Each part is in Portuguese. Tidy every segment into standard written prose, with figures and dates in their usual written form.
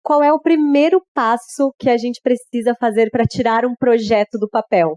qual é o primeiro passo que a gente precisa fazer para tirar um projeto do papel?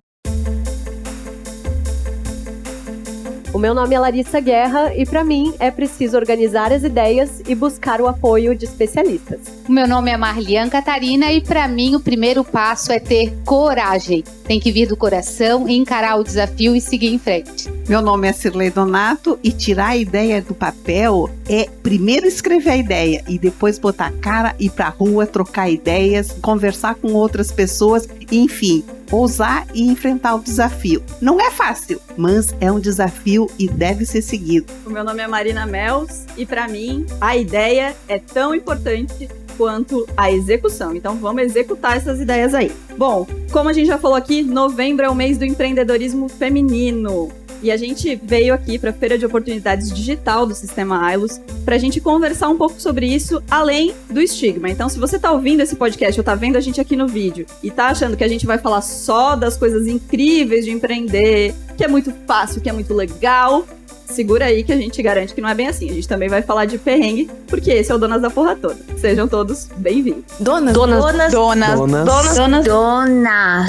O meu nome é Larissa Guerra e, para mim, é preciso organizar as ideias e buscar o apoio de especialistas. O meu nome é Marliane Catarina e, para mim, o primeiro passo é ter coragem. Tem que vir do coração, encarar o desafio e seguir em frente. Meu nome é Cirlei Donato e tirar a ideia do papel é primeiro escrever a ideia e depois botar a cara, ir pra rua, trocar ideias, conversar com outras pessoas, enfim, ousar e enfrentar o desafio. Não é fácil, mas é um desafio e deve ser seguido. O meu nome é Marina Mels e para mim a ideia é tão importante quanto a execução. Então vamos executar essas ideias aí. Bom, como a gente já falou aqui, novembro é o mês do empreendedorismo feminino. E a gente veio aqui para a Feira de Oportunidades Digital do Sistema Ailos para a gente conversar um pouco sobre isso, além do estigma. Então, se você está ouvindo esse podcast ou está vendo a gente aqui no vídeo e está achando que a gente vai falar só das coisas incríveis de empreender, que é muito fácil, que é muito legal, segura aí que a gente garante que não é bem assim. A gente também vai falar de perrengue, porque esse é o Donas da Porra Toda. Sejam todos bem-vindos. Donas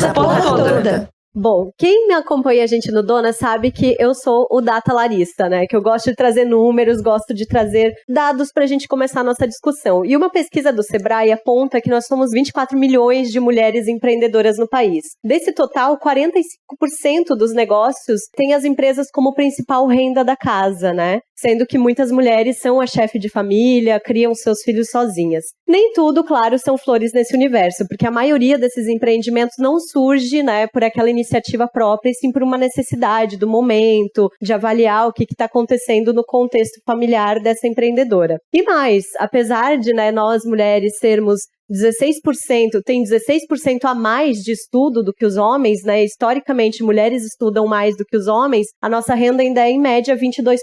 da Porra Toda. Bom, quem me acompanha a gente no Dona sabe que eu sou o data larista, né? Que eu gosto de trazer números, gosto de trazer dados pra gente começar a nossa discussão. E uma pesquisa do Sebrae aponta que nós somos 24 milhões de mulheres empreendedoras no país. Desse total, 45% dos negócios têm as empresas como principal renda da casa, né? Sendo que muitas mulheres são a chefe de família, criam seus filhos sozinhas. Nem tudo, claro, são flores nesse universo, porque a maioria desses empreendimentos não surge, né, por aquela iniciativa própria, e sim por uma necessidade do momento, de avaliar o que está acontecendo no contexto familiar dessa empreendedora. E mais, apesar de, né, nós mulheres sermos 16%, tem 16% a mais de estudo do que os homens, né? Historicamente, mulheres estudam mais do que os homens, a nossa renda ainda é, em média, 22%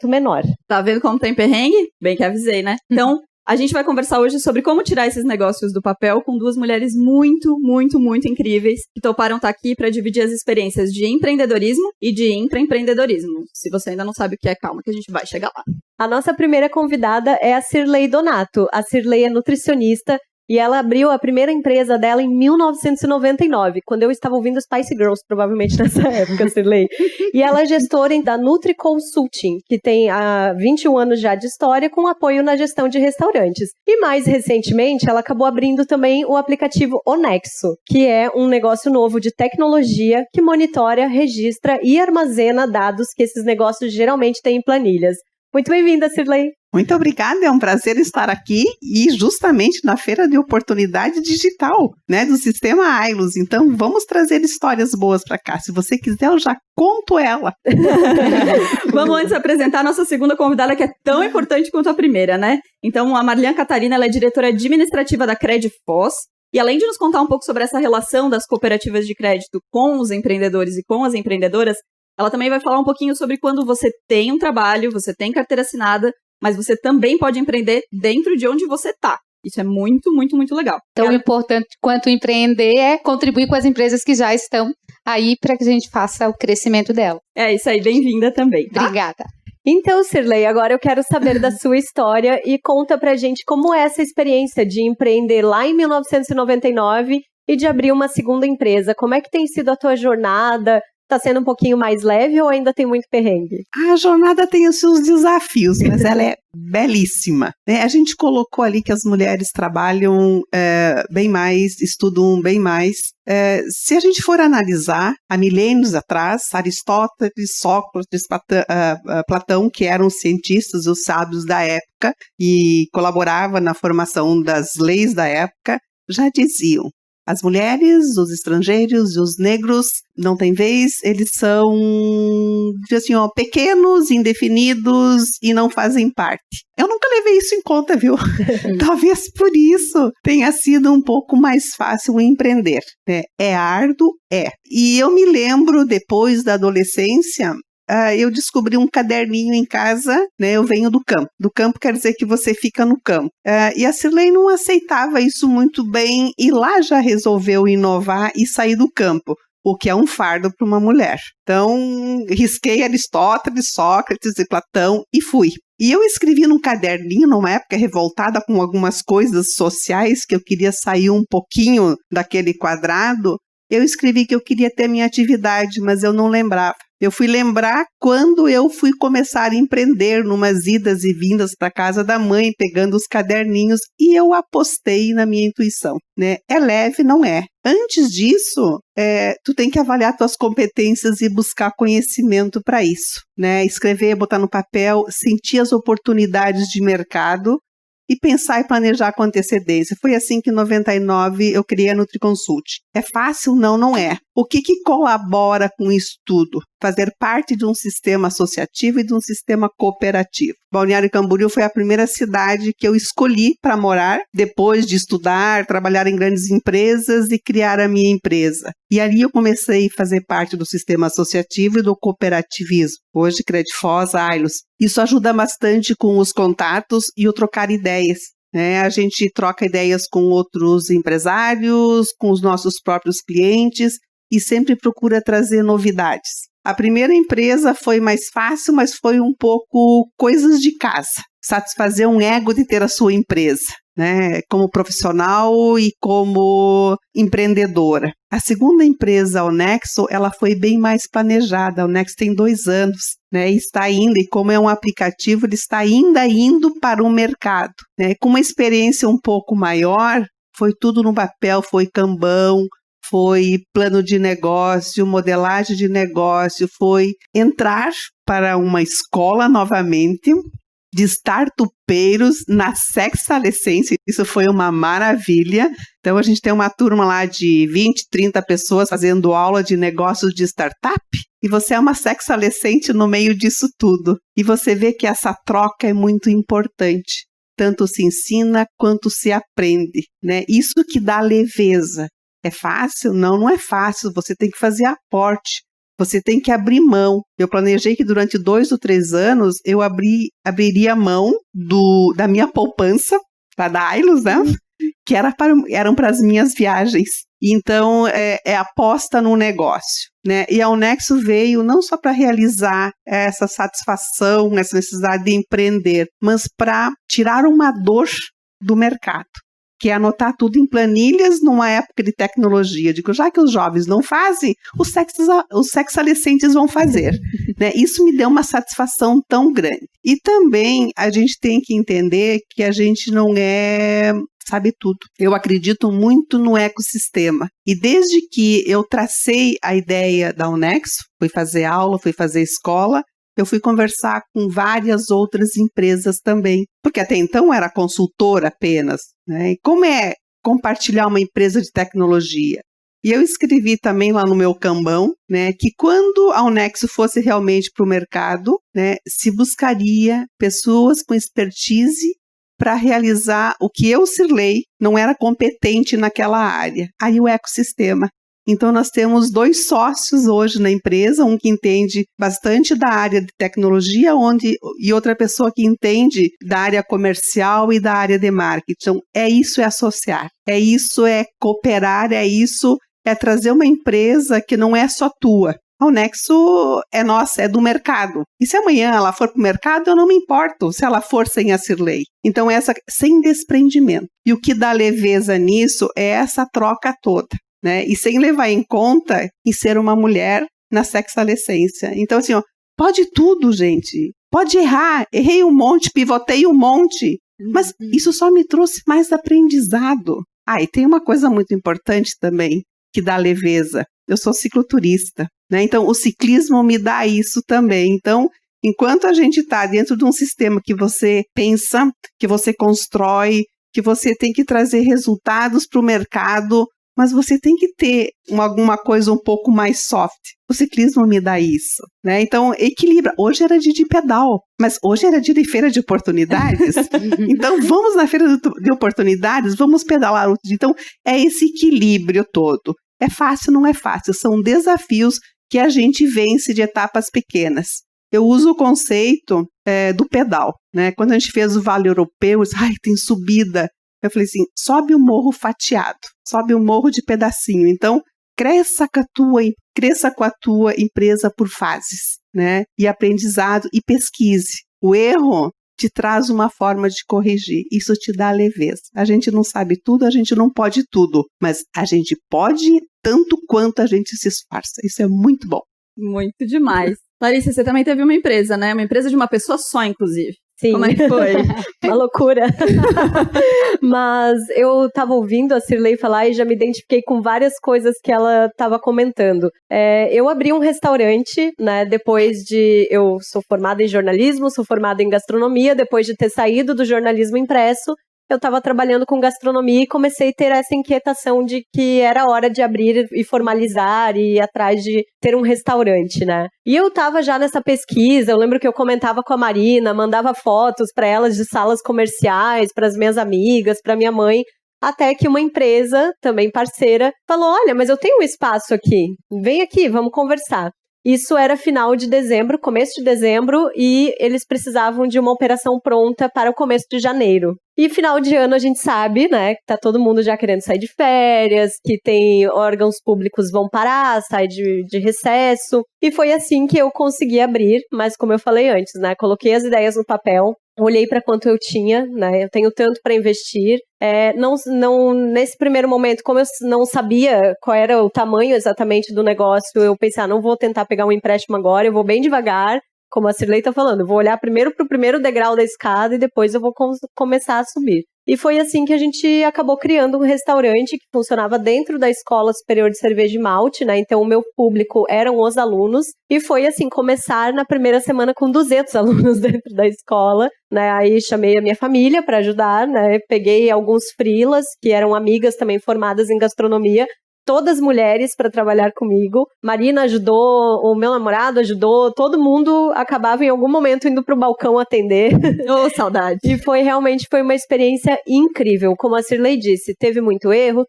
menor. Tá vendo como tem perrengue? Bem que avisei, né? Então, a gente vai conversar hoje sobre como tirar esses negócios do papel com duas mulheres muito, muito, muito incríveis que toparam estar aqui para dividir as experiências de empreendedorismo e de intraempreendedorismo. Se você ainda não sabe o que é, calma que a gente vai chegar lá. A nossa primeira convidada é a Cirlei Donato. A Cirlei é nutricionista e ela abriu a primeira empresa dela em 1999, quando eu estava ouvindo Spice Girls, provavelmente nessa época, Cirlei. E ela é gestora da Nutri Consulting, que tem há 21 anos já de história, com apoio na gestão de restaurantes. E mais recentemente, ela acabou abrindo também o aplicativo Onexo, que é um negócio novo de tecnologia que monitora, registra e armazena dados que esses negócios geralmente têm em planilhas. Muito bem-vinda, Cirlei. Muito obrigada, é um prazer estar aqui e justamente na Feira de Oportunidade Digital, né, do Sistema Ailos. Então, vamos trazer histórias boas para cá. Se você quiser, eu já conto ela. Vamos antes apresentar a nossa segunda convidada, que é tão importante quanto a primeira, né? Então, a Marliane Catarina, ela é diretora administrativa da Credfoz. E além de nos contar um pouco sobre essa relação das cooperativas de crédito com os empreendedores e com as empreendedoras, ela também vai falar um pouquinho sobre quando você tem um trabalho, você tem carteira assinada, mas você também pode empreender dentro de onde você está. Isso é muito, muito, muito legal. Tão importante quanto empreender é contribuir com as empresas que já estão aí para que a gente faça o crescimento dela. É isso aí, bem-vinda também, tá? Obrigada. Então, Cirlei, agora eu quero saber da sua história e conta pra gente como é essa experiência de empreender lá em 1999 e de abrir uma segunda empresa. Como é que tem sido a tua jornada? Tá sendo um pouquinho mais leve ou ainda tem muito perrengue? A jornada tem os seus desafios, mas ela é belíssima, né? A gente colocou ali que as mulheres trabalham bem mais, estudam bem mais. Se a gente for analisar, há milênios atrás, Aristóteles, Sócrates, Platão, que eram os cientistas, os sábios da época e colaboravam na formação das leis da época, já diziam: as mulheres, os estrangeiros e os negros não têm vez, eles são, assim, pequenos, indefinidos e não fazem parte. Eu nunca levei isso em conta, viu? Talvez por isso tenha sido um pouco mais fácil empreender, né? É árduo? É. E eu me lembro, depois da adolescência, eu descobri um caderninho em casa, né? Eu venho do campo. Do campo quer dizer que você fica no campo. E a Cirlei não aceitava isso muito bem e lá já resolveu inovar e sair do campo. o que é um fardo para uma mulher. Então, risquei Aristóteles, Sócrates e Platão e fui. E eu escrevi num caderninho, numa época revoltada com algumas coisas sociais, que eu queria sair um pouquinho daquele quadrado. Eu escrevi que eu queria ter minha atividade, mas eu não lembrava. Eu fui lembrar quando eu fui começar a empreender numas idas e vindas para casa da mãe, pegando os caderninhos, e eu apostei na minha intuição, né? É leve, não é? Antes disso, tu tem que avaliar tuas competências e buscar conhecimento para isso, né? Escrever, botar no papel, sentir as oportunidades de mercado e pensar e planejar com antecedência. Foi assim que em 99 eu criei a NutriConsult. É fácil? Não, não é. O que colabora com isso tudo? Fazer parte de um sistema associativo e de um sistema cooperativo. Balneário Camboriú foi a primeira cidade que eu escolhi para morar, depois de estudar, trabalhar em grandes empresas e criar a minha empresa. E ali eu comecei a fazer parte do sistema associativo e do cooperativismo. Hoje, Credifós, Ailos. Isso ajuda bastante com os contatos e o trocar ideias. A gente troca ideias com outros empresários, com os nossos próprios clientes e sempre procura trazer novidades. A primeira empresa foi mais fácil, mas foi um pouco coisas de casa. Satisfazer um ego de ter a sua empresa, né? Como profissional e como empreendedora. A segunda empresa, a Onexo, ela foi bem mais planejada. A Onexo tem 2 anos, né? E está indo, e como é um aplicativo, ele está ainda indo para o mercado, né? Com uma experiência um pouco maior, foi tudo no papel, foi Kanban, foi plano de negócio, modelagem de negócio, foi entrar para uma escola novamente de startupeiros na sexalescência. Isso foi uma maravilha. Então a gente tem uma turma lá de 20, 30 pessoas fazendo aula de negócios de startup e você é uma sexalescente no meio disso tudo. E você vê que essa troca é muito importante. Tanto se ensina quanto se aprende, né? Isso que dá leveza. É fácil? Não, não é fácil. Você tem que fazer aporte. Você tem que abrir mão. Eu planejei que durante 2 ou 3 anos eu abriria mão da minha poupança, lá da Ailos, né? Que eram para as minhas viagens. Então, é aposta no negócio, né? E a Onexo veio não só para realizar essa satisfação, essa necessidade de empreender, mas para tirar uma dor do mercado, que é anotar tudo em planilhas numa época de tecnologia. Digo, já que os jovens não fazem, os sexadolescentes vão fazer. Né? Isso me deu uma satisfação tão grande. E também a gente tem que entender que a gente não sabe tudo. Eu acredito muito no ecossistema. E desde que eu tracei a ideia da Onexo, fui fazer aula, fui fazer escola, eu fui conversar com várias outras empresas também, porque até então era consultora apenas, né? E como é compartilhar uma empresa de tecnologia? E eu escrevi também lá no meu Kanban, né, que quando a Onexo fosse realmente para o mercado, né, se buscaria pessoas com expertise para realizar o que eu, Cirlei, não era competente naquela área. Aí o ecossistema. Então, nós temos 2 sócios hoje na empresa, um que entende bastante da área de tecnologia e outra pessoa que entende da área comercial e da área de marketing. Então, isso é associar, isso é cooperar, isso é trazer uma empresa que não é só tua. A Onexo é nossa, é do mercado. E se amanhã ela for para o mercado, eu não me importo se ela for sem a Cirlei. Então, sem desprendimento. E o que dá leveza nisso é essa troca toda. Né? E sem levar em conta em ser uma mulher na sexadolescência. Então, assim, pode tudo, gente. Pode errar. Errei um monte, pivotei um monte. Mas isso só me trouxe mais aprendizado. E tem uma coisa muito importante também, que dá leveza. Eu sou cicloturista, né? Então, o ciclismo me dá isso também. Então, enquanto a gente está dentro de um sistema que você pensa, que você constrói, que você tem que trazer resultados para o mercado, mas você tem que ter alguma coisa um pouco mais soft. O ciclismo me dá isso, né? Então, equilibra. Hoje era dia de pedal, mas hoje era dia de feira de oportunidades. Então, vamos na feira de oportunidades, vamos pedalar. Então, é esse equilíbrio todo. É fácil, não é fácil. São desafios que a gente vence de etapas pequenas. Eu uso o conceito do pedal, né? Quando a gente fez o Vale Europeu, tem subida. Eu falei assim, sobe o morro fatiado, sobe o morro de pedacinho. Então, cresça com a tua empresa por fases, né? E aprendizado e pesquise. O erro te traz uma forma de corrigir. Isso te dá leveza. A gente não sabe tudo, a gente não pode tudo, mas a gente pode tanto quanto a gente se esforça. Isso é muito bom. Muito demais. Larissa, você também teve uma empresa, né? Uma empresa de uma pessoa só, inclusive. Sim. Como é que foi? Uma loucura. Mas eu tava ouvindo a Cirlei falar e já me identifiquei com várias coisas que ela tava comentando. Eu abri um restaurante, né, depois de... Eu sou formada em jornalismo, sou formada em gastronomia, depois de ter saído do jornalismo impresso, eu estava trabalhando com gastronomia e comecei a ter essa inquietação de que era hora de abrir e formalizar e ir atrás de ter um restaurante, né? E eu estava já nessa pesquisa, eu lembro que eu comentava com a Marina, mandava fotos para elas de salas comerciais, para as minhas amigas, para minha mãe, até que uma empresa, também parceira, falou, olha, mas eu tenho um espaço aqui, vem aqui, vamos conversar. Isso era final de dezembro, começo de dezembro, e eles precisavam de uma operação pronta para o começo de janeiro. E final de ano a gente sabe, né, que tá todo mundo já querendo sair de férias, que tem órgãos públicos vão parar, sai de recesso. E foi assim que eu consegui abrir, mas como eu falei antes, né, coloquei as ideias no papel, olhei para quanto eu tinha, né, eu tenho tanto para investir. Não, nesse primeiro momento, como eu não sabia qual era o tamanho exatamente do negócio, eu pensei, não vou tentar pegar um empréstimo agora, eu vou bem devagar, como a Cirlei tá falando, eu vou olhar primeiro pro primeiro degrau da escada e depois eu vou começar a subir. E foi assim que a gente acabou criando um restaurante que funcionava dentro da Escola Superior de Cerveja e Malte, né? Então o meu público eram os alunos. E foi assim, começar na primeira semana com 200 alunos dentro da escola, né? Aí chamei a minha família para ajudar, né? Peguei alguns freelas, que eram amigas também formadas em gastronomia, todas mulheres para trabalhar comigo. Marina ajudou, o meu namorado ajudou, todo mundo acabava em algum momento indo pro balcão atender. Ô, saudade. E foi uma experiência incrível. Como a Cirlei disse, teve muito erro?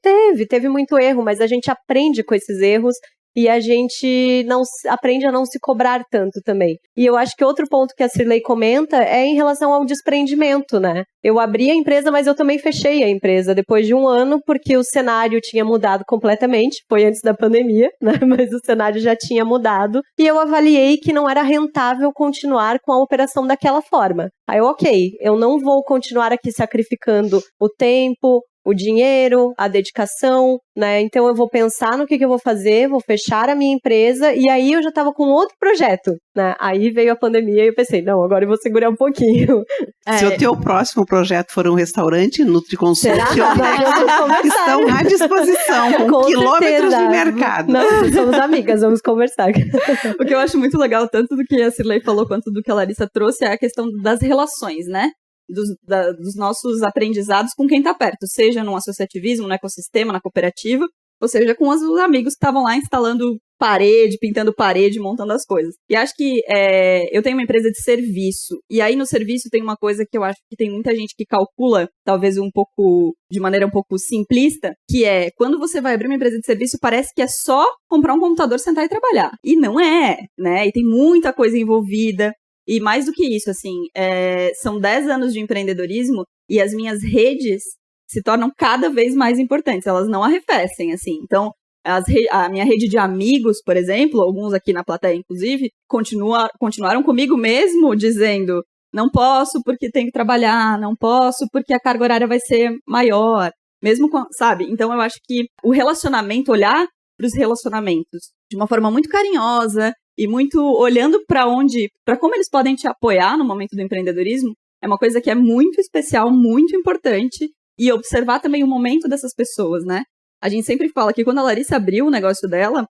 Teve muito erro, mas a gente aprende com esses erros e a gente aprende a não se cobrar tanto também. E eu acho que outro ponto que a Cirlei comenta é em relação ao desprendimento, né? Eu abri a empresa, mas eu também fechei a empresa depois de um ano, porque o cenário tinha mudado completamente. Foi antes da pandemia, né? Mas o cenário já tinha mudado. E eu avaliei que não era rentável continuar com a operação daquela forma. Aí, eu não vou continuar aqui sacrificando o tempo, o dinheiro, a dedicação, né? Então eu vou pensar no que eu vou fazer, vou fechar a minha empresa, e aí eu já estava com outro projeto, né? Aí veio a pandemia e eu pensei, não, agora eu vou segurar um pouquinho. Se o teu próximo projeto for um restaurante, NutriConsult, estão à disposição, com quilômetros de mercado. Não, somos amigas, vamos conversar. O que eu acho muito legal, tanto do que a Cirlei falou, quanto do que a Larissa trouxe, é a questão das relações, né? Dos nossos aprendizados com quem está perto, seja num associativismo, no ecossistema, na cooperativa, ou seja, com os amigos que estavam lá instalando parede, pintando parede, montando as coisas. E acho que eu tenho uma empresa de serviço, e aí no serviço tem uma coisa que eu acho que tem muita gente que calcula, talvez de maneira um pouco simplista, que é, quando você vai abrir uma empresa de serviço, parece que é só comprar um computador, sentar e trabalhar. E não é, né? E tem muita coisa envolvida. E mais do que isso, assim, são 10 anos de empreendedorismo e as minhas redes se tornam cada vez mais importantes, elas não arrefecem, assim. Então, a minha rede de amigos, por exemplo, alguns aqui na plateia, inclusive, continuaram comigo mesmo dizendo, não posso porque tenho que trabalhar, não posso porque a carga horária vai ser maior, mesmo com, sabe? Então, eu acho que o relacionamento, olhar para os relacionamentos de uma forma muito carinhosa, e muito olhando para como eles podem te apoiar no momento do empreendedorismo, é uma coisa que é muito especial, muito importante, e observar também o momento dessas pessoas, né? A gente sempre fala que quando a Larissa abriu o negócio dela,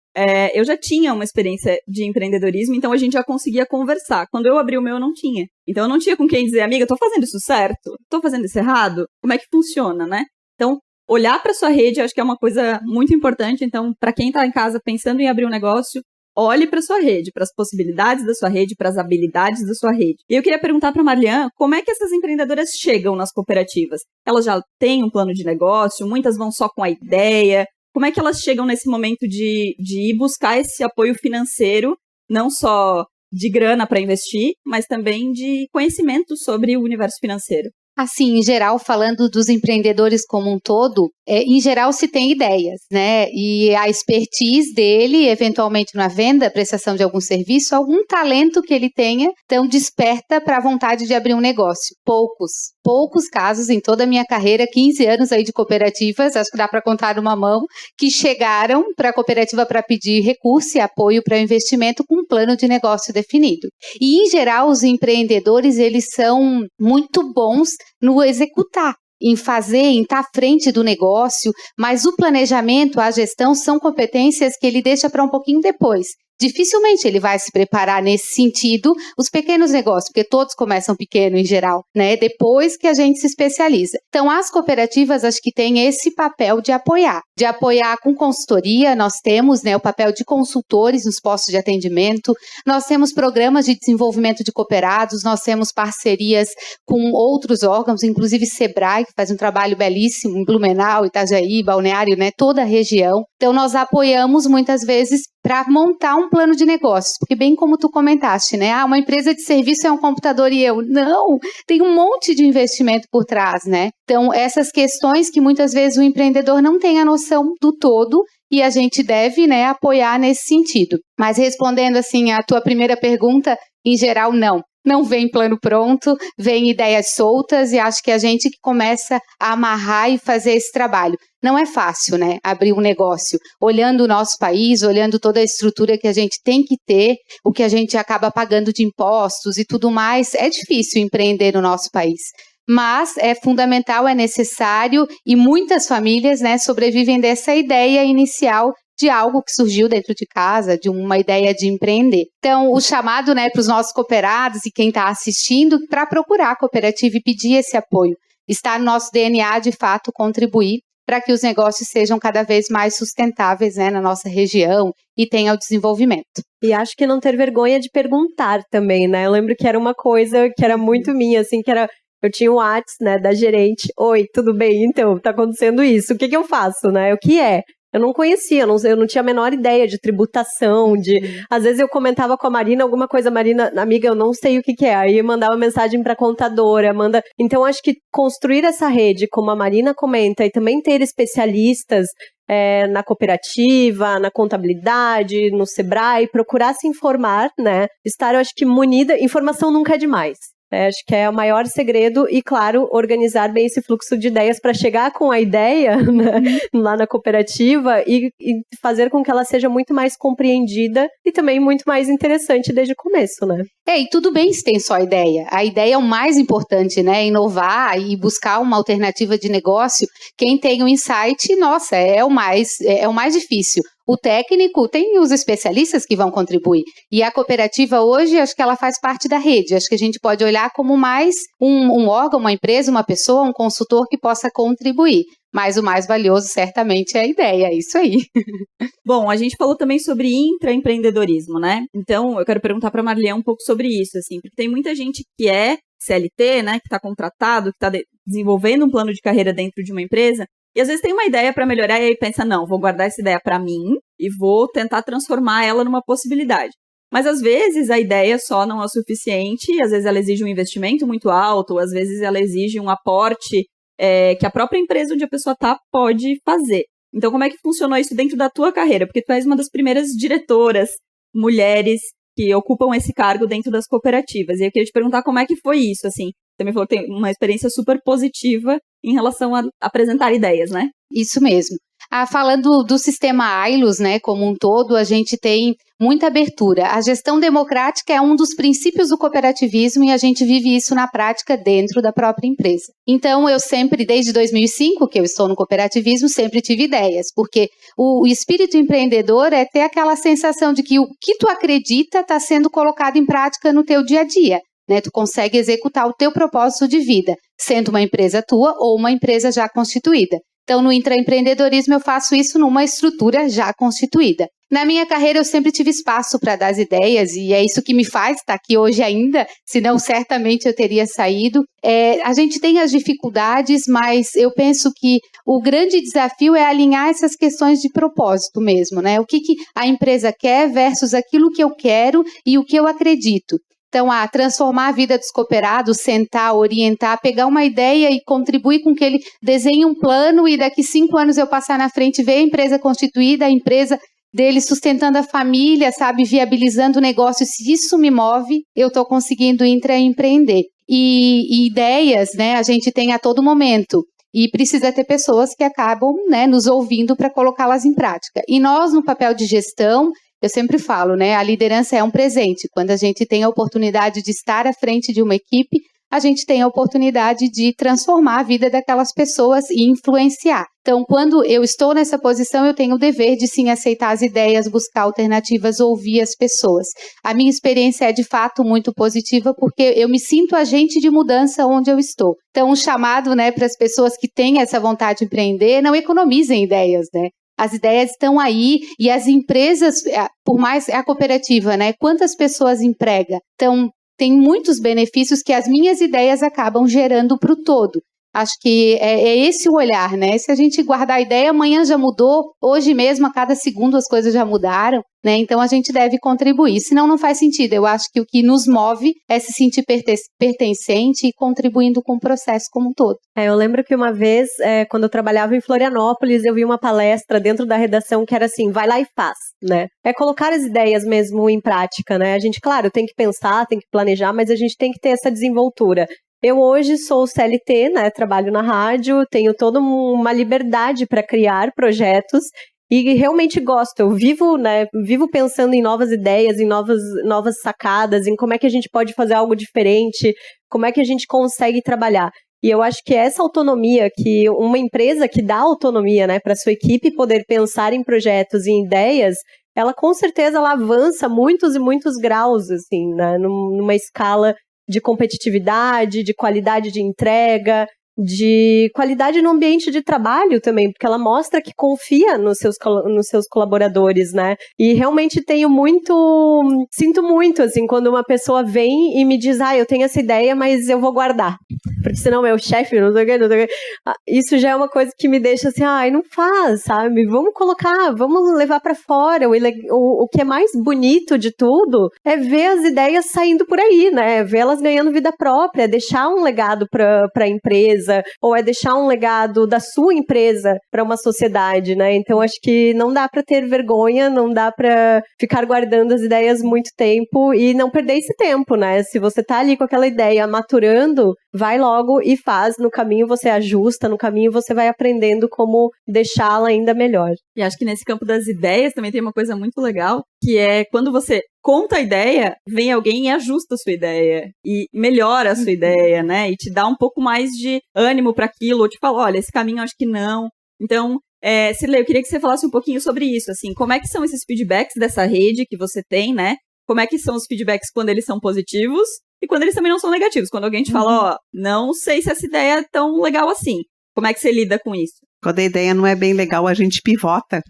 eu já tinha uma experiência de empreendedorismo, então a gente já conseguia conversar. Quando eu abri o meu, eu não tinha. Então eu não tinha com quem dizer, amiga, tô fazendo isso certo? Tô fazendo isso errado? Como é que funciona, né? Então, olhar para sua rede, eu acho que é uma coisa muito importante. Então, para quem tá em casa pensando em abrir um negócio, olhe para sua rede, para as possibilidades da sua rede, para as habilidades da sua rede. E eu queria perguntar para a Marlian, como é que essas empreendedoras chegam nas cooperativas? Elas já têm um plano de negócio, muitas vão só com a ideia. Como é que elas chegam nesse momento de ir buscar esse apoio financeiro, não só de grana para investir, mas também de conhecimento sobre o universo financeiro? Assim, em geral, falando dos empreendedores como um todo, em geral se tem ideias, né? E a expertise dele, eventualmente na venda, prestação de algum serviço, algum talento que ele tenha, então desperta para a vontade de abrir um negócio. Poucos casos em toda a minha carreira, 15 anos aí de cooperativas, acho que dá para contar numa mão, que chegaram para a cooperativa para pedir recurso e apoio para investimento com um plano de negócio definido. E, em geral, os empreendedores, eles são muito bons no executar, em fazer, em estar à frente do negócio, mas o planejamento, a gestão são competências que ele deixa para um pouquinho depois. Dificilmente ele vai se preparar nesse sentido, os pequenos negócios, porque todos começam pequeno em geral, né? Depois que a gente se especializa. Então, as cooperativas acho que têm esse papel de apoiar com consultoria. Nós temos, né, o papel de consultores nos postos de atendimento, nós temos programas de desenvolvimento de cooperados, nós temos parcerias com outros órgãos, inclusive Sebrae, que faz um trabalho belíssimo em Blumenau, Itajaí, Balneário, né, toda a região. Então, nós apoiamos muitas vezes para montar um plano de negócios, porque bem como tu comentaste, né? Uma empresa de serviço é um computador e eu. Não, tem um monte de investimento por trás, né? Então, essas questões que muitas vezes o empreendedor não tem a noção do todo e a gente deve, né, apoiar nesse sentido. Mas respondendo assim a tua primeira pergunta, em geral, não. Não vem plano pronto, vem ideias soltas e acho que a gente que começa a amarrar e fazer esse trabalho. Não é fácil, né, abrir um negócio. Olhando o nosso país, olhando toda a estrutura que a gente tem que ter, o que a gente acaba pagando de impostos e tudo mais, é difícil empreender no nosso país. Mas é fundamental, é necessário e muitas famílias, né, sobrevivem dessa ideia inicial de algo que surgiu dentro de casa, de uma ideia de empreender. Então, o chamado, né, para os nossos cooperados e quem está assistindo, para procurar a cooperativa e pedir esse apoio. Está no nosso DNA, de fato, contribuir para que os negócios sejam cada vez mais sustentáveis, né, na nossa região e tenham o desenvolvimento. E acho que não ter vergonha de perguntar também, né? Eu lembro que era uma coisa que era muito minha, assim, que era... Eu tinha um WhatsApp, né, da gerente. Oi, tudo bem? Então, tá acontecendo isso. O que eu faço, né? O que é? Eu não conhecia, eu não tinha a menor ideia de tributação, às vezes eu comentava com a Marina alguma coisa, Marina, amiga, eu não sei o que é, aí eu mandava mensagem para a contadora, então acho que construir essa rede, como a Marina comenta, e também ter especialistas na cooperativa, na contabilidade, no Sebrae, procurar se informar, né, estar, eu acho que munida, informação nunca é demais. Acho que é o maior segredo e, claro, organizar bem esse fluxo de ideias para chegar com a ideia, né, lá na cooperativa e fazer com que ela seja muito mais compreendida e também muito mais interessante desde o começo, né? E tudo bem se tem só ideia. A ideia é o mais importante, né? Inovar e buscar uma alternativa de negócio. Quem tem um insight, nossa, é o mais difícil. O técnico tem os especialistas que vão contribuir. E a cooperativa hoje, acho que ela faz parte da rede. Acho que a gente pode olhar como mais um órgão, uma empresa, uma pessoa, um consultor que possa contribuir. Mas o mais valioso, certamente, é a ideia. É isso aí. Bom, a gente falou também sobre intraempreendedorismo, né? Então, eu quero perguntar para a Marliane um pouco sobre isso, assim. Porque tem muita gente que é CLT, né? Que está contratado, que está desenvolvendo um plano de carreira dentro de uma empresa. E às vezes tem uma ideia para melhorar e aí pensa, não, vou guardar essa ideia para mim e vou tentar transformar ela numa possibilidade. Mas às vezes a ideia só não é o suficiente, às vezes ela exige um investimento muito alto, ou às vezes ela exige um aporte que a própria empresa onde a pessoa está pode fazer. Então como é que funcionou isso dentro da tua carreira? Porque tu és uma das primeiras diretoras mulheres que ocupam esse cargo dentro das cooperativas. E eu queria te perguntar como é que foi isso, assim. Você me falou que tem uma experiência super positiva em relação a apresentar ideias, né? Isso mesmo. Falando do sistema AILOS, né, como um todo, a gente tem muita abertura. A gestão democrática é um dos princípios do cooperativismo e a gente vive isso na prática dentro da própria empresa. Então, eu sempre, desde 2005, que eu estou no cooperativismo, sempre tive ideias, porque o espírito empreendedor é ter aquela sensação de que o que tu acredita está sendo colocado em prática no teu dia a dia. Né, tu consegue executar o teu propósito de vida, sendo uma empresa tua ou uma empresa já constituída. Então, no intraempreendedorismo, eu faço isso numa estrutura já constituída. Na minha carreira, eu sempre tive espaço para dar as ideias, e é isso que me faz estar aqui hoje ainda, senão certamente eu teria saído. A gente tem as dificuldades, mas eu penso que o grande desafio é alinhar essas questões de propósito mesmo, né? O que a empresa quer versus aquilo que eu quero e o que eu acredito. Então, transformar a vida dos cooperados, sentar, orientar, pegar uma ideia e contribuir com que ele desenhe um plano e daqui 5 anos eu passar na frente, ver a empresa constituída, a empresa dele sustentando a família, sabe, viabilizando o negócio. Se isso me move, eu estou conseguindo empreender. E ideias, né, a gente tem a todo momento. E precisa ter pessoas que acabam, né, nos ouvindo para colocá-las em prática. E nós, no papel de gestão, eu sempre falo, né, a liderança é um presente. Quando a gente tem a oportunidade de estar à frente de uma equipe, a gente tem a oportunidade de transformar a vida daquelas pessoas e influenciar. Então, quando eu estou nessa posição, eu tenho o dever de sim aceitar as ideias, buscar alternativas, ouvir as pessoas. A minha experiência é de fato muito positiva porque eu me sinto agente de mudança onde eu estou. Então, um chamado, né, para as pessoas que têm essa vontade de empreender, não economizem ideias, né? As ideias estão aí e as empresas, por mais a cooperativa, né? Quantas pessoas emprega? Então, tem muitos benefícios que as minhas ideias acabam gerando para o todo. Acho que é esse o olhar, né? Se a gente guardar a ideia, amanhã já mudou, hoje mesmo, a cada segundo as coisas já mudaram, né? Então a gente deve contribuir, senão não faz sentido. Eu acho que o que nos move é se sentir pertencente e contribuindo com o processo como um todo. Eu lembro que uma vez, quando eu trabalhava em Florianópolis, eu vi uma palestra dentro da redação que era assim, vai lá e faz, né? É colocar as ideias mesmo em prática, né? A gente, claro, tem que pensar, tem que planejar, mas a gente tem que ter essa desenvoltura. Eu hoje sou CLT, né, trabalho na rádio, tenho toda uma liberdade para criar projetos e realmente gosto. Eu vivo pensando em novas ideias, em novas sacadas, em como é que a gente pode fazer algo diferente, como é que a gente consegue trabalhar. E eu acho que essa autonomia, que uma empresa que dá autonomia, né, para sua equipe poder pensar em projetos e em ideias, ela com certeza ela avança muitos e muitos graus, assim, né, numa escala de competitividade, de qualidade de entrega, de qualidade no ambiente de trabalho também, porque ela mostra que confia nos seus colaboradores, né? E realmente sinto muito, assim, quando uma pessoa vem e me diz, eu tenho essa ideia, mas eu vou guardar, porque senão meu chefe, não sei o que. Isso já é uma coisa que me deixa assim, não faz, sabe? Vamos colocar, vamos levar pra fora. O que é mais bonito de tudo é ver as ideias saindo por aí, né? Ver elas ganhando vida própria, deixar um legado pra empresa, ou é deixar um legado da sua empresa para uma sociedade, né? Então acho que não dá para ter vergonha, não dá para ficar guardando as ideias muito tempo e não perder esse tempo, né? Se você tá ali com aquela ideia maturando, vai logo e faz, no caminho você ajusta, no caminho você vai aprendendo como deixá-la ainda melhor. E acho que nesse campo das ideias também tem uma coisa muito legal, que é quando você conta a ideia, vem alguém e ajusta a sua ideia, e melhora a sua ideia, né, e te dá um pouco mais de ânimo para aquilo, ou te fala, olha, esse caminho eu acho que não. Então, Cirlei, eu queria que você falasse um pouquinho sobre isso, assim, como é que são esses feedbacks dessa rede que você tem, né, como é que são os feedbacks quando eles são positivos, e quando eles também não são negativos, quando alguém te fala, não sei se essa ideia é tão legal assim, como é que você lida com isso? Quando a ideia não é bem legal, a gente pivota.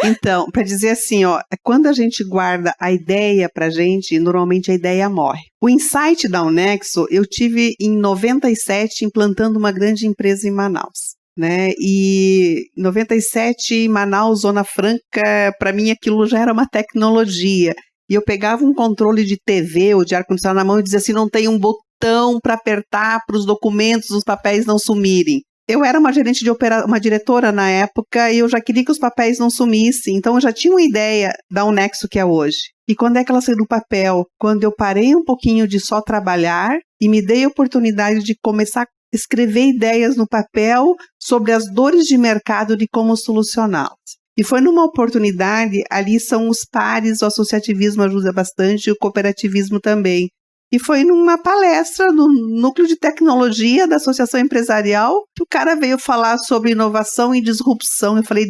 Então, para dizer assim, quando a gente guarda a ideia pra gente, normalmente a ideia morre. O insight da Unexo, eu tive em 97 implantando uma grande empresa em Manaus, né? E em 97, Manaus, Zona Franca, para mim aquilo já era uma tecnologia. E eu pegava um controle de TV ou de ar-condicionado na mão e dizia assim, não tem um botão para apertar para os documentos, os papéis não sumirem. Eu era uma gerente uma diretora na época e eu já queria que os papéis não sumissem, então eu já tinha uma ideia da Unexo que é hoje. E quando é que ela saiu do papel? Quando eu parei um pouquinho de só trabalhar e me dei a oportunidade de começar a escrever ideias no papel sobre as dores de mercado de como solucioná-las. E foi numa oportunidade, ali são os pares, o associativismo ajuda bastante e o cooperativismo também. E foi numa palestra no Núcleo de Tecnologia da Associação Empresarial que o cara veio falar sobre inovação e disrupção. Eu falei,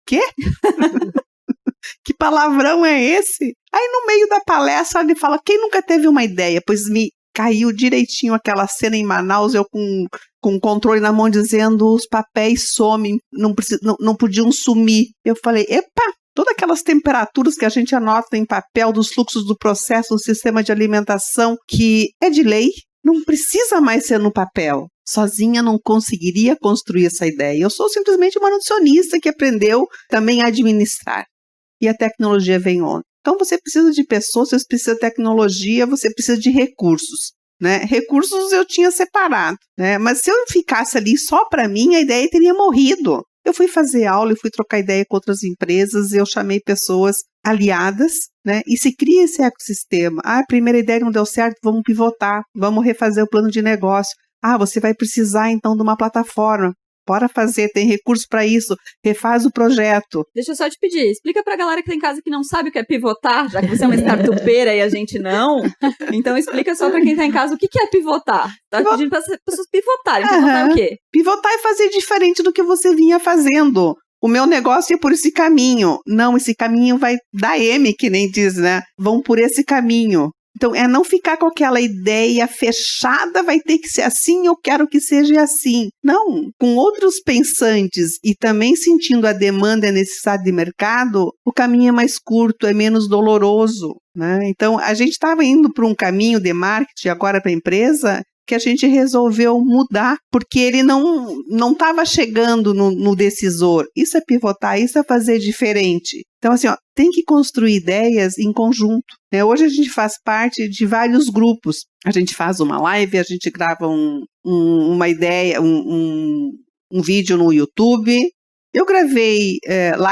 quê? Que palavrão é esse? Aí no meio da palestra ele fala, quem nunca teve uma ideia? Pois me caiu direitinho aquela cena em Manaus, eu com o controle na mão dizendo, os papéis somem, não podiam sumir. Eu falei, epa! Todas aquelas temperaturas que a gente anota em papel dos fluxos do processo do sistema de alimentação, que é de lei, não precisa mais ser no papel. Sozinha não conseguiria construir essa ideia. Eu sou simplesmente uma nutricionista que aprendeu também a administrar. E a tecnologia vem onde? Então você precisa de pessoas, você precisa de tecnologia, você precisa de recursos. Né? Recursos eu tinha separado, né? Mas se eu ficasse ali só para mim, a ideia teria morrido. Eu fui fazer aula e fui trocar ideia com outras empresas, eu chamei pessoas aliadas, né? E se cria esse ecossistema. A primeira ideia não deu certo, vamos pivotar, vamos refazer o plano de negócio. Você vai precisar então de uma plataforma. Bora fazer, tem recurso para isso, refaz o projeto. Deixa eu só te pedir, explica pra galera que tá em casa que não sabe o que é pivotar, já que você é uma startupeira e a gente não. Então explica só pra quem tá em casa o que é pivotar. Tá pedindo para as pessoas pivotarem. Pivotar é o quê? Pivotar é fazer diferente do que você vinha fazendo. O meu negócio é por esse caminho. Não, esse caminho vai dar M, que nem diz, né? Vão por esse caminho. Então, é não ficar com aquela ideia fechada, vai ter que ser assim, eu quero que seja assim. Não, com outros pensantes e também sentindo a demanda e a necessidade de mercado, o caminho é mais curto, é menos doloroso, né? Então, a gente estava indo para um caminho de marketing agora para a empresa que a gente resolveu mudar, porque ele não estava chegando no decisor. Isso é pivotar, isso é fazer diferente. Então, assim, tem que construir ideias em conjunto, né? Hoje a gente faz parte de vários grupos. A gente faz uma live, a gente grava uma ideia, um vídeo no YouTube. Eu gravei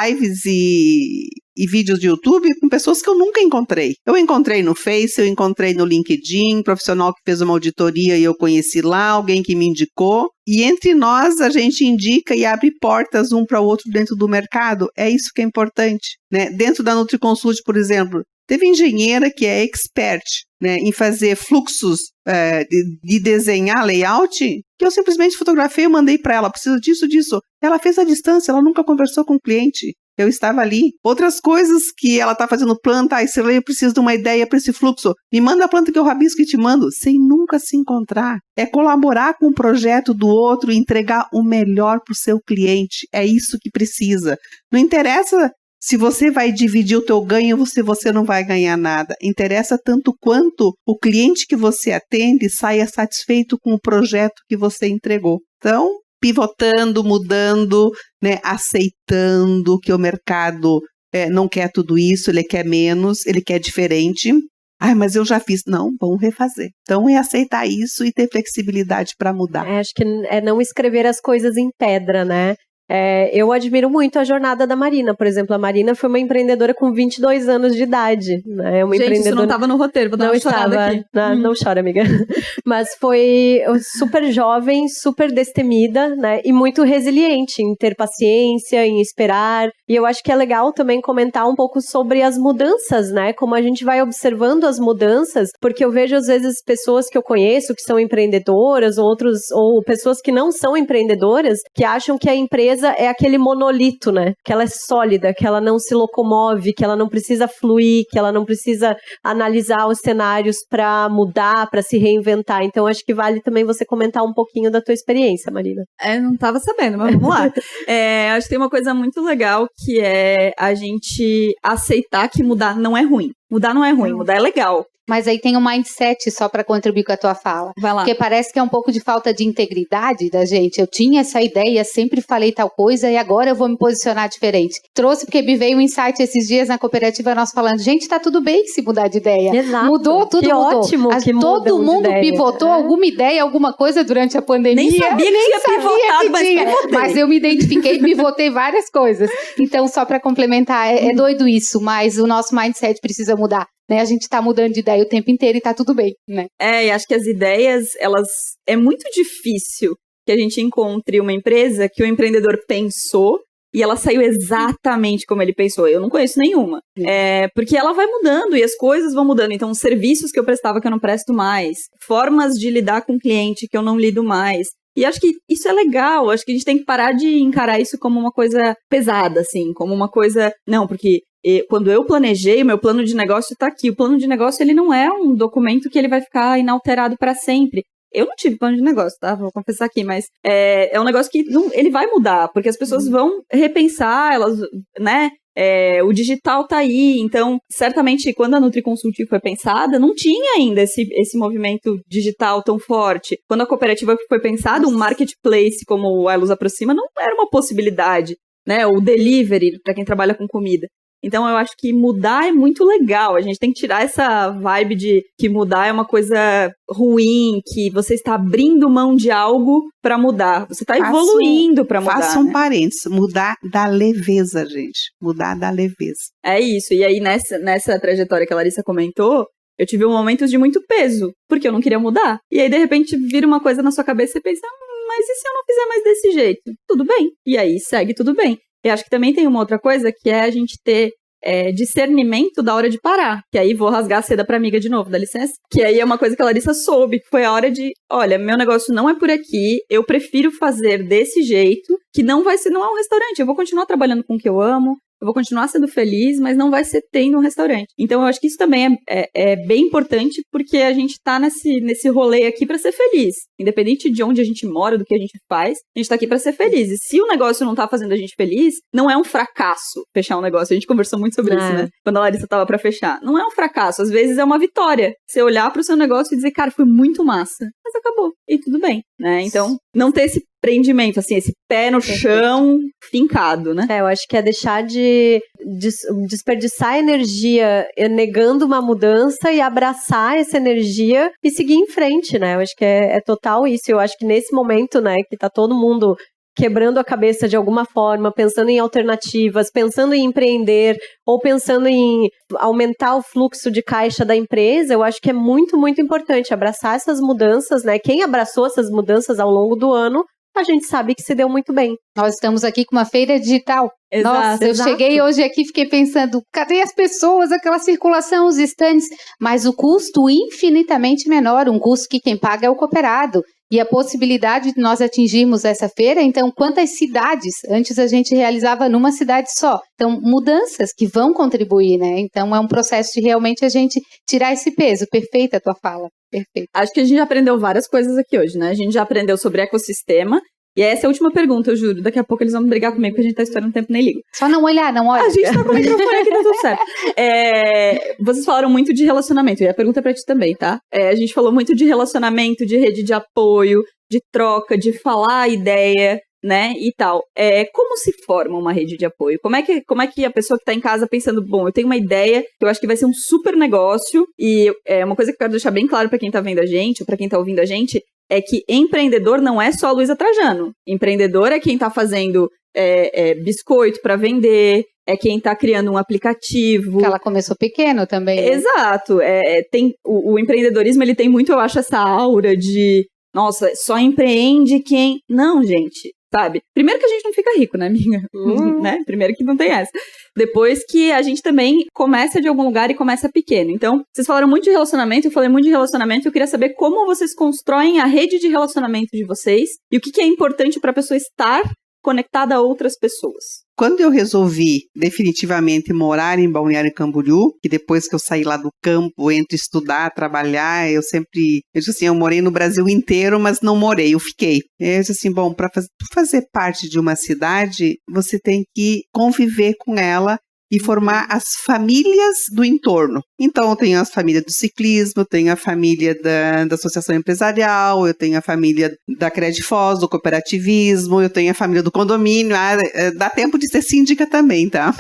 lives e vídeos de YouTube com pessoas que eu nunca encontrei. Eu encontrei no Face, eu encontrei no LinkedIn, profissional que fez uma auditoria e eu conheci lá, alguém que me indicou. E entre nós, a gente indica e abre portas um para o outro dentro do mercado. É isso que é importante, né? Dentro da NutriConsult, por exemplo, teve engenheira que é expert, né, em fazer fluxos de desenhar layout, que eu simplesmente fotografei e mandei para ela, preciso disso. Ela fez à distância, ela nunca conversou com o cliente. Eu estava ali. Outras coisas que ela está fazendo planta, eu preciso de uma ideia para esse fluxo. Me manda a planta que eu rabisco e te mando, sem nunca se encontrar. É colaborar com o projeto do outro e entregar o melhor para o seu cliente. É isso que precisa. Não interessa se você vai dividir o teu ganho, você não vai ganhar nada. Interessa tanto quanto o cliente que você atende saia satisfeito com o projeto que você entregou. Então, pivotando, mudando, né, aceitando que o mercado não quer tudo isso, ele quer menos, ele quer diferente. Mas eu já fiz. Não, vamos refazer. Então é aceitar isso e ter flexibilidade para mudar. Acho que é não escrever as coisas em pedra, né? Eu admiro muito a jornada da Marina. Por exemplo, a Marina foi uma empreendedora com 22 anos de idade, né? Isso não estava no roteiro, vou dar uma chorada aqui. Não chora, amiga. Mas foi super jovem, super destemida, né? E muito resiliente em ter paciência, em esperar. E eu acho que é legal também comentar um pouco sobre as mudanças, né? Como a gente vai observando as mudanças, porque eu vejo às vezes pessoas que eu conheço que são empreendedoras, ou pessoas que não são empreendedoras, que acham que a empresa é aquele monolito, né? Que ela é sólida, que ela não se locomove, que ela não precisa fluir, que ela não precisa analisar os cenários para mudar, para se reinventar. Então, acho que vale também você comentar um pouquinho da tua experiência, Marina. Não estava sabendo, mas vamos lá. Acho que tem uma coisa muito legal que é a gente aceitar que mudar não é ruim. Mudar não é ruim, mudar é legal. Mas aí tem um mindset só para contribuir com a tua fala. Vai lá. Porque parece que é um pouco de falta de integridade da gente. Eu tinha essa ideia, sempre falei tal coisa e agora eu vou me posicionar diferente. Trouxe porque me veio um insight esses dias na cooperativa, nós falando, gente, tá tudo bem se mudar de ideia. Exato. Mudou, tudo que mudou. Ótimo que todo mundo pivotou alguma ideia, alguma coisa durante a pandemia. Nem sabia que tinha pivotado, mas pivotei. Mas eu me identifiquei e pivotei várias coisas. Então, só para complementar, é doido isso, mas o nosso mindset precisa mudar. Né, a gente tá mudando de ideia o tempo inteiro e tá tudo bem, né? E acho que as ideias, é muito difícil que a gente encontre uma empresa que o empreendedor pensou e ela saiu exatamente como ele pensou. Eu não conheço nenhuma. Porque ela vai mudando e as coisas vão mudando. Então, os serviços que eu prestava que eu não presto mais, formas de lidar com o cliente que eu não lido mais. E acho que isso é legal, acho que a gente tem que parar de encarar isso como uma coisa pesada, assim, como uma coisa... Não, porque quando eu planejei, o meu plano de negócio tá aqui. O plano de negócio, ele não é um documento que ele vai ficar inalterado para sempre. Eu não tive plano de negócio, tá? Vou confessar aqui, mas é um negócio que ele vai mudar, porque as pessoas vão repensar, elas, né? O digital tá aí, então, certamente, quando a NutriConsult foi pensada, não tinha ainda esse movimento digital tão forte. Quando a cooperativa foi pensada, um marketplace como o iLuz Aproxima não era uma possibilidade, né? O delivery, para quem trabalha com comida. Então eu acho que mudar é muito legal. A gente tem que tirar essa vibe de que mudar é uma coisa ruim, que você está abrindo mão de algo para mudar. Você está evoluindo para mudar. Faça um parênteses, mudar da leveza, gente. Mudar da leveza. É isso. E aí nessa trajetória que a Larissa comentou, eu tive momentos de muito peso, porque eu não queria mudar. E aí, de repente, vira uma coisa na sua cabeça e pensa, mas e se eu não fizer mais desse jeito? Tudo bem. E aí, segue tudo bem. E acho que também tem uma outra coisa, que é a gente ter discernimento da hora de parar. Que aí, vou rasgar a seda pra amiga de novo, dá licença. Que aí é uma coisa que a Larissa soube, que foi a hora de, olha, meu negócio não é por aqui, eu prefiro fazer desse jeito, que não é um restaurante. Eu vou continuar trabalhando com o que eu amo, eu vou continuar sendo feliz, mas não vai ser tendo um restaurante. Então, eu acho que isso também é bem importante, porque a gente tá nesse rolê aqui pra ser feliz. Independente de onde a gente mora, do que a gente faz, a gente tá aqui pra ser feliz. E se o negócio não tá fazendo a gente feliz, não é um fracasso fechar um negócio. A gente conversou muito sobre isso, né? Quando a Larissa tava pra fechar. Não é um fracasso, às vezes é uma vitória. Você olhar pro seu negócio e dizer, cara, foi muito massa. Mas acabou. E tudo bem, né? Então, não ter esse prendimento, assim, esse pé no chão fincado, né? Eu acho que é deixar de desperdiçar energia negando uma mudança e abraçar essa energia e seguir em frente, né? Eu acho que é total isso. Eu acho que nesse momento, né, que tá todo mundo quebrando a cabeça de alguma forma, pensando em alternativas, pensando em empreender ou pensando em aumentar o fluxo de caixa da empresa, eu acho que é muito, muito importante abraçar essas mudanças, né? Quem abraçou essas mudanças ao longo do ano, a gente sabe que se deu muito bem. Nós estamos aqui com uma feira digital. Exato, Nossa, eu cheguei hoje aqui e fiquei pensando, cadê as pessoas, aquela circulação, os estandes? Mas o custo infinitamente menor, um custo que quem paga é o cooperado. E a possibilidade de nós atingirmos essa feira, então, quantas cidades? Antes a gente realizava numa cidade só. Então, mudanças que vão contribuir, né? Então, é um processo de realmente a gente tirar esse peso. Perfeita a tua fala. Perfeito. Acho que a gente já aprendeu várias coisas aqui hoje, né? A gente já aprendeu sobre ecossistema. E essa é a última pergunta, eu juro. Daqui a pouco eles vão brigar comigo, porque a gente tá estourando tempo, nem ligo. Só não olhar, não olha. A gente tá com o microfone aqui, tá tudo certo. Vocês falaram muito de relacionamento, e a pergunta é pra ti também, tá? A gente falou muito de relacionamento, de rede de apoio, de troca, de falar a ideia, né, e tal. Como se forma uma rede de apoio? Como é que a pessoa que tá em casa pensando, bom, eu tenho uma ideia que eu acho que vai ser um super negócio, e uma coisa que eu quero deixar bem claro pra quem tá vendo a gente, ou pra quem tá ouvindo a gente, é que empreendedor não é só a Luísa Trajano. Empreendedor é quem tá fazendo biscoito para vender, é quem tá criando um aplicativo. Porque ela começou pequeno também. Né? Exato. O empreendedorismo, ele tem muito, eu acho, essa aura de, nossa, só empreende quem... Não, gente, sabe? Primeiro que a gente não fica rico, né, amiga? Né? Primeiro que não tem essa. Depois que a gente também começa de algum lugar e começa pequeno. Então, vocês falaram muito de relacionamento, eu falei muito de relacionamento, eu queria saber como vocês constroem a rede de relacionamento de vocês e o que é importante para a pessoa estar conectada a outras pessoas. Quando eu resolvi definitivamente morar em Balneário Camboriú, que depois que eu saí lá do campo, entre estudar, trabalhar, eu disse assim, eu morei no Brasil inteiro, mas não morei, eu fiquei. Eu disse assim, bom, para fazer parte de uma cidade, você tem que conviver com ela e formar as famílias do entorno. Então, eu tenho as famílias do ciclismo, eu tenho a família da associação empresarial, eu tenho a família da Credifós, do cooperativismo, eu tenho a família do condomínio, dá tempo de ser síndica também, tá?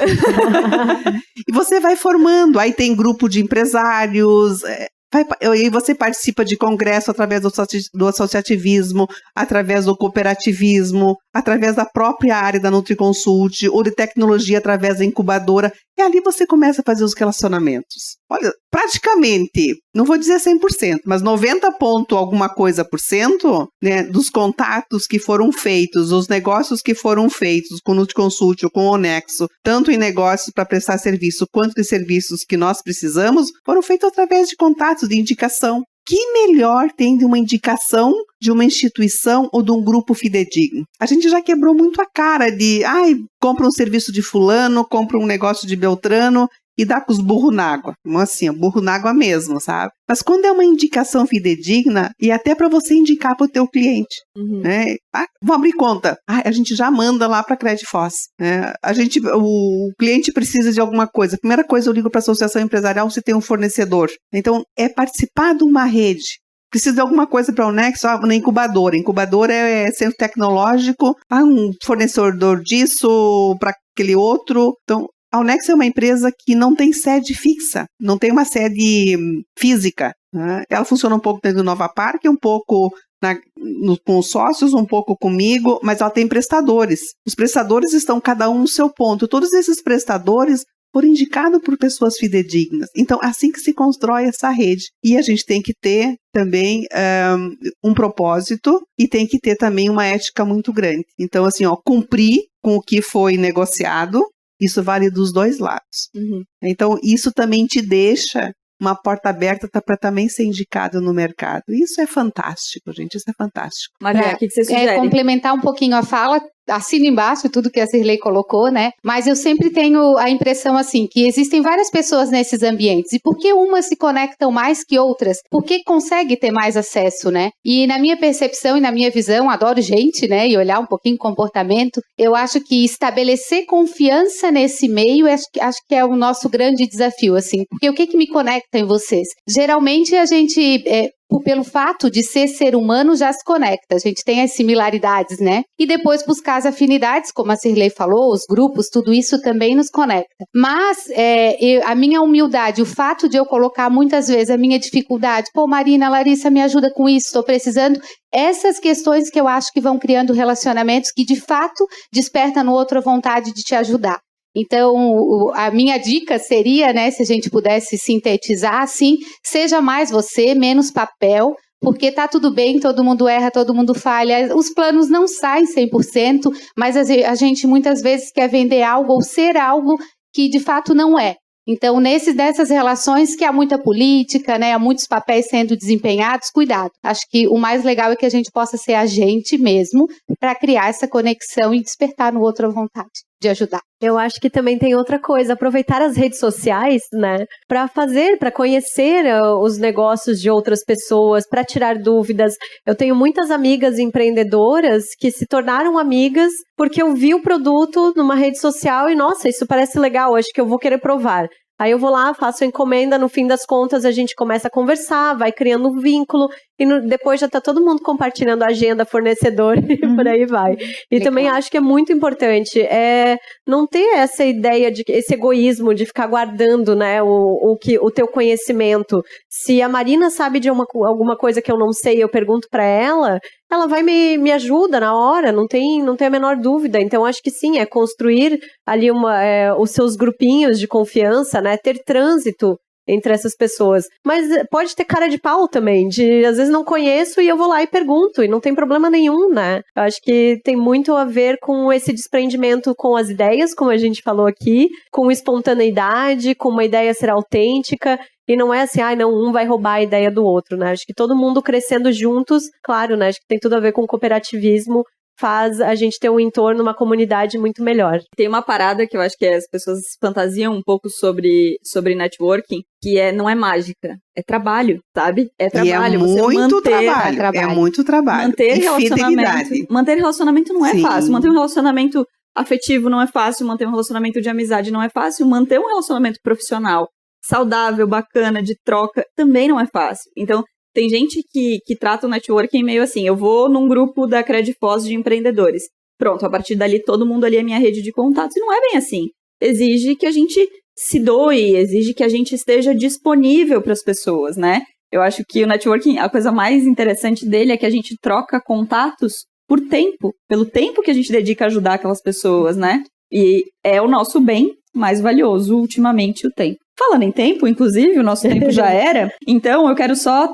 E você vai formando, aí tem grupo de empresários... E você participa de congresso através do associativismo, através do cooperativismo, através da própria área da NutriConsult, ou de tecnologia através da incubadora. E ali você começa a fazer os relacionamentos. Olha, praticamente, não vou dizer 100%, mas 90 ponto alguma coisa por cento, né, dos contatos que foram feitos, os negócios que foram feitos com o NutriConsult ou com o Onexo, tanto em negócios para prestar serviço, quanto de serviços que nós precisamos, foram feitos através de contatos, de indicação. Que melhor tem de uma indicação de uma instituição ou de um grupo fidedigno? A gente já quebrou muito a cara de, compra um serviço de fulano, compra um negócio de Beltrano e dá com os burros na água. Assim, burro na água mesmo, sabe? Mas quando é uma indicação fidedigna, e até para você indicar para o teu cliente, né? Vamos abrir conta. A gente já manda lá para a Credifós. Né? O cliente precisa de alguma coisa. A primeira coisa, eu ligo para a associação empresarial se tem um fornecedor. Então, é participar de uma rede. Precisa de alguma coisa para o Onexo, na incubadora. Incubadora é centro tecnológico, um fornecedor disso para aquele outro. Então, A Unex é uma empresa que não tem sede fixa, não tem uma sede física, né? Ela funciona um pouco dentro do Nova Park, um pouco com os sócios, um pouco comigo, mas ela tem prestadores. Os prestadores estão cada um no seu ponto. Todos esses prestadores foram indicados por pessoas fidedignas. Então, assim que se constrói essa rede. E a gente tem que ter também um propósito e tem que ter também uma ética muito grande. Então, assim, cumprir com o que foi negociado, isso vale dos dois lados. Uhum. Então, isso também te deixa uma porta aberta para também ser indicado no mercado. Isso é fantástico, gente, isso é fantástico. Maria, o que você sugere? Complementar um pouquinho a fala, assino embaixo tudo que a Cirlei colocou, né? Mas eu sempre tenho a impressão, assim, que existem várias pessoas nesses ambientes. E por que umas se conectam mais que outras? Porque consegue ter mais acesso, né? E na minha percepção e na minha visão, adoro gente, né? E olhar um pouquinho o comportamento. Eu acho que estabelecer confiança nesse meio, acho que é o nosso grande desafio, assim. Porque o que me conecta em vocês? Geralmente a gente... pelo fato de ser humano, já se conecta. A gente tem as similaridades, né? E depois buscar as afinidades, como a Cirlei falou, os grupos, tudo isso também nos conecta. Mas a minha humildade, o fato de eu colocar muitas vezes a minha dificuldade, Marina, Larissa, me ajuda com isso, estou precisando, essas questões que eu acho que vão criando relacionamentos que de fato despertam no outro a vontade de te ajudar. Então, a minha dica seria, né, se a gente pudesse sintetizar assim, seja mais você, menos papel, porque tá tudo bem, todo mundo erra, todo mundo falha, os planos não saem 100%, mas a gente muitas vezes quer vender algo ou ser algo que de fato não é. Então, dessas relações que há muita política, né, há muitos papéis sendo desempenhados, cuidado. Acho que o mais legal é que a gente possa ser a gente mesmo para criar essa conexão e despertar no outro a vontade de ajudar. Eu acho que também tem outra coisa, aproveitar as redes sociais, né, para conhecer os negócios de outras pessoas, para tirar dúvidas. Eu tenho muitas amigas empreendedoras que se tornaram amigas porque eu vi o produto numa rede social e, nossa, isso parece legal, acho que eu vou querer provar. Aí eu vou lá, faço a encomenda, no fim das contas a gente começa a conversar, vai criando um vínculo e depois já tá todo mundo compartilhando a agenda, fornecedor e por aí vai. E também acho que é muito importante não ter essa ideia, esse egoísmo de ficar guardando, né, o teu conhecimento. Se a Marina sabe de alguma coisa que eu não sei, eu pergunto pra ela vai me ajuda na hora, não tem a menor dúvida. Então, acho que sim, é construir ali os seus grupinhos de confiança, né? Ter trânsito entre essas pessoas. Mas pode ter cara de pau também, às vezes não conheço e eu vou lá e pergunto, e não tem problema nenhum, né? Eu acho que tem muito a ver com esse desprendimento com as ideias, como a gente falou aqui, com espontaneidade, com uma ideia ser autêntica. E não é assim, um vai roubar a ideia do outro, né? Acho que todo mundo crescendo juntos, claro, né? Acho que tem tudo a ver com o cooperativismo, faz a gente ter um entorno, uma comunidade muito melhor. Tem uma parada que eu acho que as pessoas fantasiam um pouco sobre networking, que não é mágica, é trabalho, sabe? É trabalho. E é muito trabalho. É muito trabalho. Manter relacionamento não é Sim. fácil. Manter um relacionamento afetivo não é fácil. Manter um relacionamento de amizade não é fácil. Manter um relacionamento profissional saudável, bacana, de troca, também não é fácil. Então, tem gente que trata o networking meio assim, eu vou num grupo da Credfoz de empreendedores. Pronto, a partir dali, todo mundo ali é minha rede de contatos. E não é bem assim. Exige que a gente se doe, exige que a gente esteja disponível para as pessoas, né? Eu acho que o networking, a coisa mais interessante dele é que a gente troca contatos por tempo, pelo tempo que a gente dedica a ajudar aquelas pessoas, né? E é o nosso bem mais valioso, ultimamente, o tempo. Falando em tempo, inclusive, o nosso tempo já era. Então, eu quero só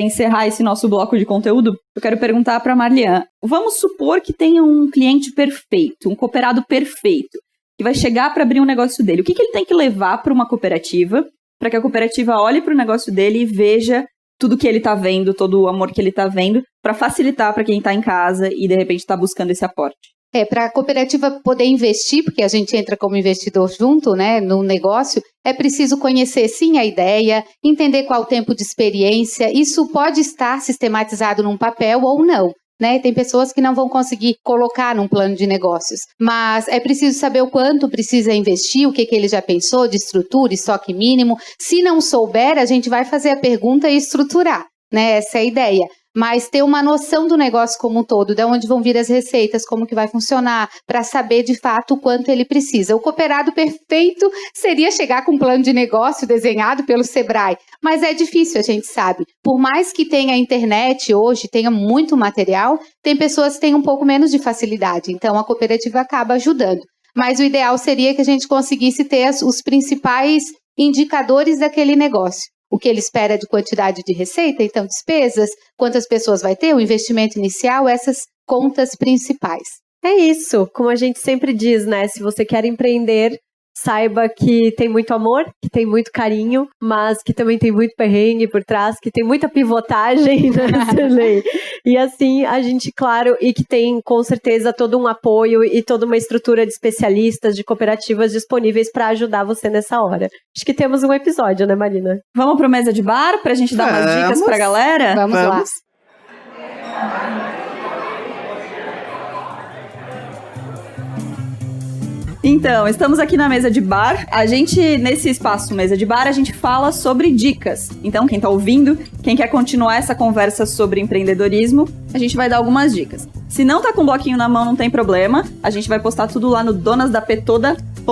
encerrar esse nosso bloco de conteúdo. Eu quero perguntar para a Marlian. Vamos supor que tenha um cliente perfeito, um cooperado perfeito, que vai chegar para abrir um negócio dele. O que ele tem que levar para uma cooperativa, para que a cooperativa olhe para o negócio dele e veja tudo que ele está vendo, todo o amor que ele está vendo, para facilitar para quem está em casa e, de repente, está buscando esse aporte? Para a cooperativa poder investir, porque a gente entra como investidor junto, né, no negócio, é preciso conhecer, sim, a ideia, entender qual o tempo de experiência. Isso pode estar sistematizado num papel ou não, né? Tem pessoas que não vão conseguir colocar num plano de negócios, mas é preciso saber o quanto precisa investir, o que ele já pensou de estrutura, estoque mínimo. Se não souber, a gente vai fazer a pergunta e estruturar, né? Essa é a ideia. mas ter uma noção do negócio como um todo, de onde vão vir as receitas, como que vai funcionar, para saber de fato o quanto ele precisa. O cooperado perfeito seria chegar com um plano de negócio desenhado pelo Sebrae, mas é difícil, a gente sabe. Por mais que tenha internet hoje, tenha muito material, tem pessoas que têm um pouco menos de facilidade, então a cooperativa acaba ajudando. Mas o ideal seria que a gente conseguisse ter os principais indicadores daquele negócio. O que ele espera de quantidade de receita, então despesas, quantas pessoas vai ter, o investimento inicial, essas contas principais. É isso, como a gente sempre diz, né? Se você quer empreender, saiba que tem muito amor, que tem muito carinho, mas que também tem muito perrengue por trás, que tem muita pivotagem, né, Sirlei? E assim, a gente, claro, e que tem com certeza todo um apoio e toda uma estrutura de especialistas, de cooperativas disponíveis para ajudar você nessa hora. Acho que temos um episódio, né, Marina? Vamos pro Mesa de Bar pra gente dar umas dicas pra galera? Vamos lá. Então, estamos aqui na Mesa de Bar. Nesse espaço Mesa de Bar, a gente fala sobre dicas. Então, quem tá ouvindo, quem quer continuar essa conversa sobre empreendedorismo, a gente vai dar algumas dicas. Se não tá com um bloquinho na mão, não tem problema. A gente vai postar tudo lá no donasdapetoda.com.br.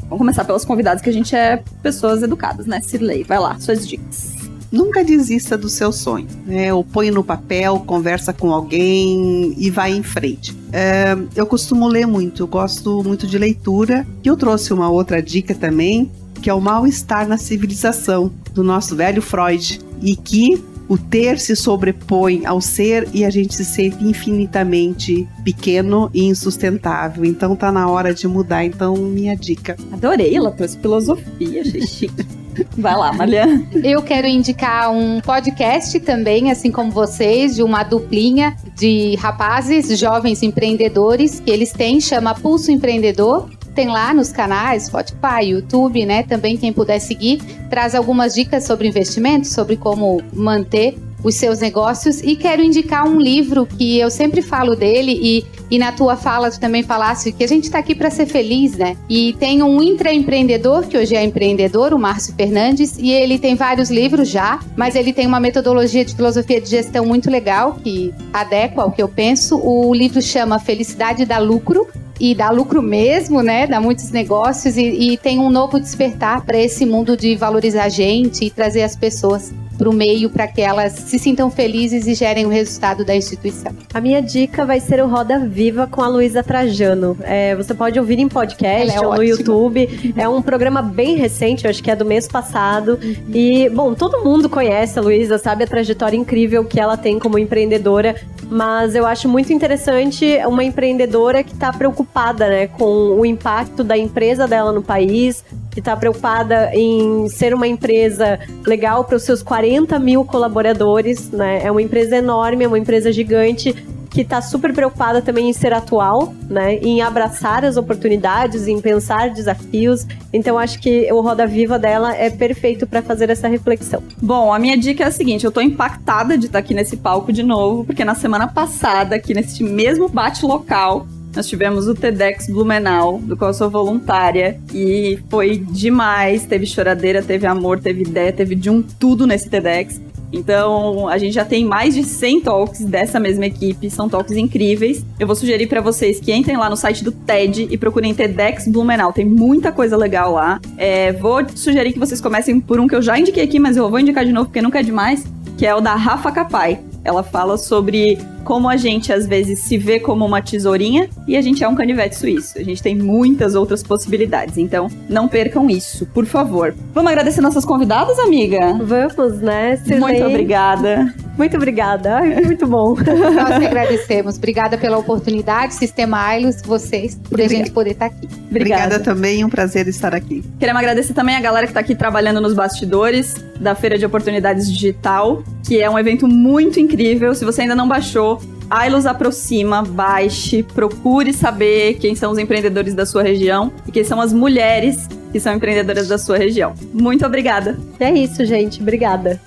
Vamos começar pelas convidadas, que a gente é pessoas educadas, né? Sirlei, vai lá, suas dicas. Nunca desista do seu sonho, né? Ou põe no papel, conversa com alguém e vai em frente. Eu costumo ler muito, eu gosto muito de leitura. E eu trouxe uma outra dica também, que é o mal-estar na civilização, do nosso velho Freud. E que o ter se sobrepõe ao ser e a gente se sente infinitamente pequeno e insustentável. Então tá na hora de mudar. Então, minha dica. Adorei, ela trouxe filosofia, achei chique. Vai lá, Mariana. Eu quero indicar um podcast também, assim como vocês, de uma duplinha de rapazes, jovens empreendedores, que eles têm, chama Pulso Empreendedor. Tem lá nos canais, Spotify, YouTube, né? Também quem puder seguir, traz algumas dicas sobre investimento, sobre como manter os seus negócios. E quero indicar um livro que eu sempre falo dele e na tua fala tu também falasse que a gente tá aqui para ser feliz, né? E tem um intraempreendedor, que hoje é empreendedor, o Márcio Fernandes, e ele tem vários livros já, mas ele tem uma metodologia de filosofia de gestão muito legal, que adequa ao que eu penso. O livro chama Felicidade dá Lucro, e dá lucro mesmo, né? Dá muitos negócios e tem um novo despertar para esse mundo de valorizar a gente e trazer as pessoas para o meio para que elas se sintam felizes e gerem o resultado da instituição. A minha dica vai ser o Roda Viva com a Luísa Trajano. Você pode ouvir em podcast ou no YouTube. É um programa bem recente, eu acho que é do mês passado. E, bom, todo mundo conhece a Luísa, sabe a trajetória incrível que ela tem como empreendedora. Mas eu acho muito interessante uma empreendedora que está preocupada, né, com o impacto da empresa dela no país, que está preocupada em ser uma empresa legal para os seus 40 mil colaboradores, né? É uma empresa enorme, é uma empresa gigante, que está super preocupada também em ser atual, né? Em abraçar as oportunidades, em pensar desafios. Então, acho que o Roda Viva dela é perfeito para fazer essa reflexão. Bom, a minha dica é a seguinte, eu tô impactada de estar aqui nesse palco de novo, porque na semana passada, aqui nesse mesmo bate local, nós tivemos o TEDx Blumenau, do qual eu sou voluntária, e foi demais. Teve choradeira, teve amor, teve ideia, teve de um tudo nesse TEDx. Então, a gente já tem mais de 100 talks dessa mesma equipe, são talks incríveis. Eu vou sugerir pra vocês que entrem lá no site do TED e procurem TEDx Blumenau, tem muita coisa legal lá. Vou sugerir que vocês comecem por um que eu já indiquei aqui, mas eu vou indicar de novo porque nunca é demais, que é o da Rafa Capai. Ela fala sobre como a gente, às vezes, se vê como uma tesourinha e a gente é um canivete suíço. A gente tem muitas outras possibilidades, então não percam isso, por favor. Vamos agradecer nossas convidadas, amiga? Vamos, né? Sirlei? Muito obrigada. Muito obrigada. Ai, muito bom. Nós que agradecemos. Obrigada pela oportunidade, Sistema Ailos, vocês, por a gente poder estar aqui. Obrigada também, um prazer estar aqui. Queremos agradecer também a galera que está aqui trabalhando nos bastidores da Feira de Oportunidades Digital, que é um evento muito incrível. Se você ainda não baixou, Ailos Aproxima, baixe, procure saber quem são os empreendedores da sua região e quem são as mulheres que são empreendedoras da sua região. Muito obrigada. É isso, gente. Obrigada.